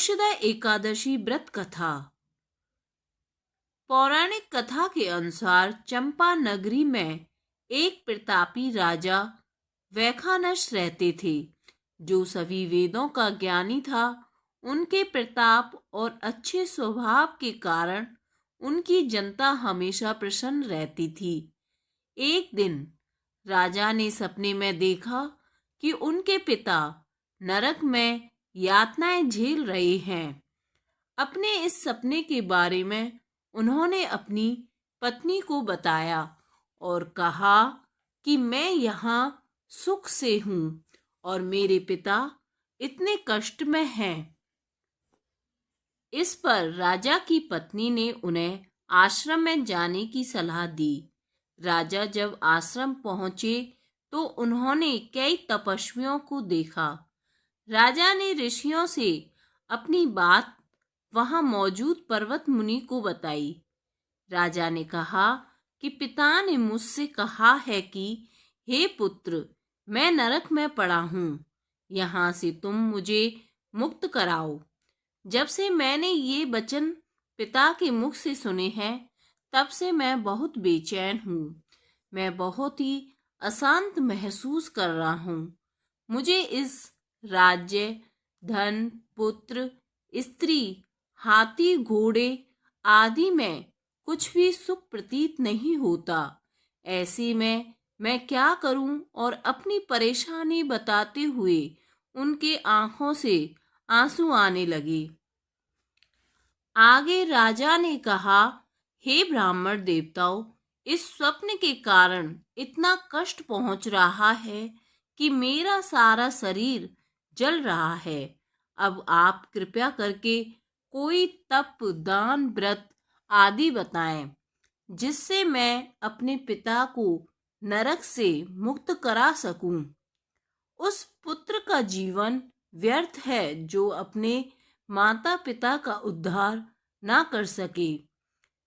मोक्षदा एकादशी व्रत कथा। पौराणिक कथा के अनुसार चंपा नगरी में एक प्रतापी राजा वैखानस रहते थे, जो सभी वेदों का ज्ञानी था। उनके प्रताप और अच्छे स्वभाव के कारण उनकी जनता हमेशा प्रसन्न रहती थी। एक दिन राजा ने सपने में देखा कि उनके पिता नरक में यातनाएं झेल रहे हैं। अपने इस सपने के बारे में उन्होंने अपनी पत्नी को बताया और कहा कि मैं यहाँ सुख से हूँ और मेरे पिता इतने कष्ट में हैं। इस पर राजा की पत्नी ने उन्हें आश्रम में जाने की सलाह दी। राजा जब आश्रम पहुंचे तो उन्होंने कई तपस्वियों को देखा। राजा ने ऋषियों से अपनी बात वहां मौजूद पर्वत मुनि को बताई। राजा ने कहा कि पिता ने मुझसे कहा है कि हे पुत्र, मैं नरक में पड़ा हूँ, यहाँ से तुम मुझे मुक्त कराओ। जब से मैंने ये वचन पिता के मुख से सुने हैं, तब से मैं बहुत बेचैन हूँ। मैं बहुत ही अशांत महसूस कर रहा हूँ। मुझे इस राज्य, धन, पुत्र, स्त्री, हाथी, घोड़े आदि में कुछ भी सुख प्रतीत नहीं होता। ऐसे में मैं क्या करूं? और अपनी परेशानी बताते हुए उनके आंखों से आंसू आने लगे। आगे राजा ने कहा, हे ब्राह्मण देवताओं, इस स्वप्न के कारण इतना कष्ट पहुंच रहा है कि मेरा सारा शरीर जल रहा है। अब आप कृपया करके कोई तप, दान, व्रत आदि बताएं, जिससे मैं अपने पिता को नरक से मुक्त करा सकूं। उस पुत्र का जीवन व्यर्थ है जो अपने माता पिता का उद्धार ना कर सके।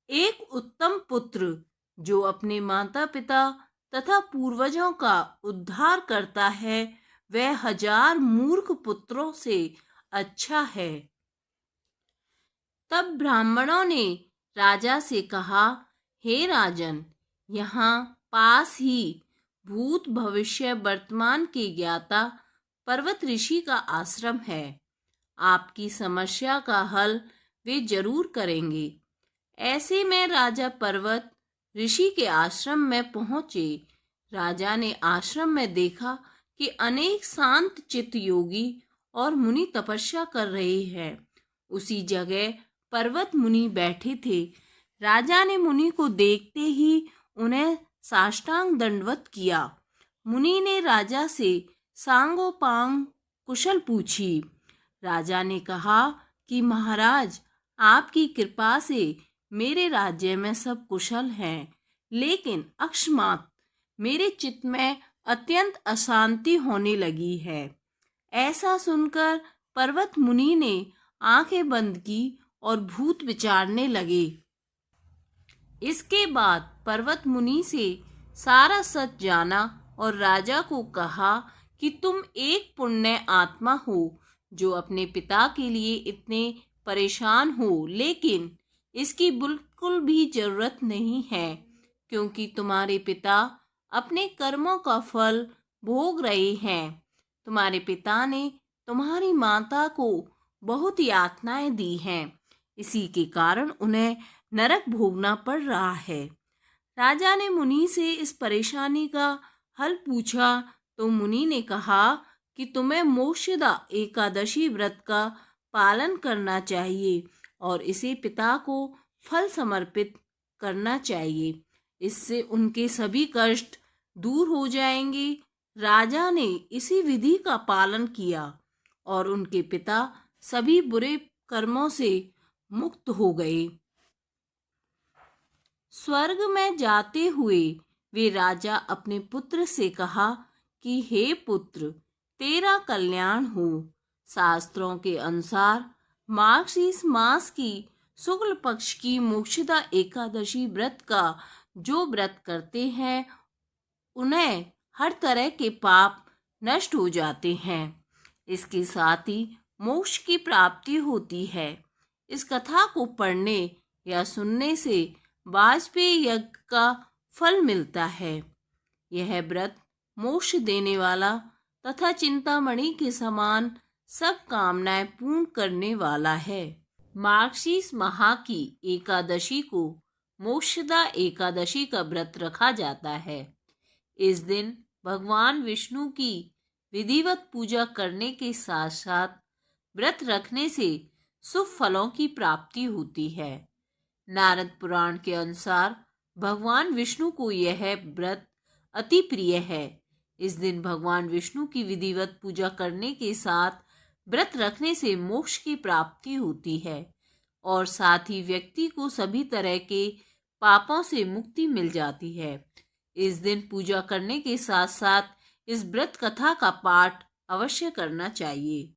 एक उत्तम पुत्र जो अपने माता पिता तथा पूर्वजों का उद्धार करता है, वह 1000 मूर्ख पुत्रों से अच्छा है। तब ब्राह्मणों ने राजा से कहा, हे राजन, यहाँ पास ही भूत, भविष्य, वर्तमान के ज्ञाता पर्वत ऋषि का आश्रम है। आपकी समस्या का हल वे जरूर करेंगे। ऐसे में राजा पर्वत ऋषि के आश्रम में पहुंचे। राजा ने आश्रम में देखा कि अनेक शांत चित्त योगी और मुनि तपस्या कर रहे हैं। उसी जगह पर्वत मुनि बैठे थे। राजा ने मुनि को देखते ही उन्हें साष्टांग दंडवत किया। मुनि ने राजा से सांगोपांग कुशल पूछी। राजा ने कहा कि महाराज, आपकी कृपा से मेरे राज्य में सब कुशल हैं, लेकिन अकस्मात मेरे चित्त में अत्यंत अशांति होने लगी है। ऐसा सुनकर पर्वत मुनि ने आंखें बंद की और भूत विचारने लगे। इसके बाद पर्वत मुनि से सारा सच जाना और राजा को कहा कि तुम एक पुण्य आत्मा हो जो अपने पिता के लिए इतने परेशान हो, लेकिन इसकी बिल्कुल भी जरूरत नहीं है, क्योंकि तुम्हारे पिता अपने कर्मों का फल भोग रहे हैं। तुम्हारे पिता ने तुम्हारी माता को बहुत यातनाएं दी हैं, इसी के कारण उन्हें नरक भोगना पड़ रहा है। राजा ने मुनि से इस परेशानी का हल पूछा तो मुनि ने कहा कि तुम्हें मोक्षदा एकादशी व्रत का पालन करना चाहिए और इसे पिता को फल समर्पित करना चाहिए। इससे उनके सभी कष्ट दूर हो जाएंगे। राजा ने इसी विधि का पालन किया और उनके पिता सभी बुरे कर्मों से मुक्त हो गए। स्वर्ग में जाते हुए वे राजा अपने पुत्र से कहा कि हे पुत्र, तेरा कल्याण हो। शास्त्रों के अनुसार मार्गशीर्ष मास की शुक्ल पक्ष की मोक्षदा एकादशी व्रत का जो व्रत करते हैं, उन्हें हर तरह के पाप नष्ट हो जाते हैं। इसके साथ ही मोक्ष की प्राप्ति होती है। इस कथा को पढ़ने या सुनने से वाजपेयी यज्ञ का फल मिलता है। यह व्रत मोक्ष देने वाला तथा चिंतामणि के समान सब कामनाएं पूर्ण करने वाला है। मार्गशीर्ष माह की एकादशी को मोक्षदा एकादशी का व्रत रखा जाता है। इस दिन भगवान विष्णु की विधिवत पूजा करने के साथ साथ व्रत रखने से शुभ फलों की प्राप्ति होती है। नारद पुराण के अनुसार भगवान विष्णु को यह व्रत अति प्रिय है। इस दिन भगवान विष्णु की विधिवत पूजा करने के साथ व्रत रखने से मोक्ष की प्राप्ति होती है और साथ ही व्यक्ति को सभी तरह के पापों से मुक्ति मिल जाती है। इस दिन पूजा करने के साथ साथ इस व्रत कथा का पाठ अवश्य करना चाहिए।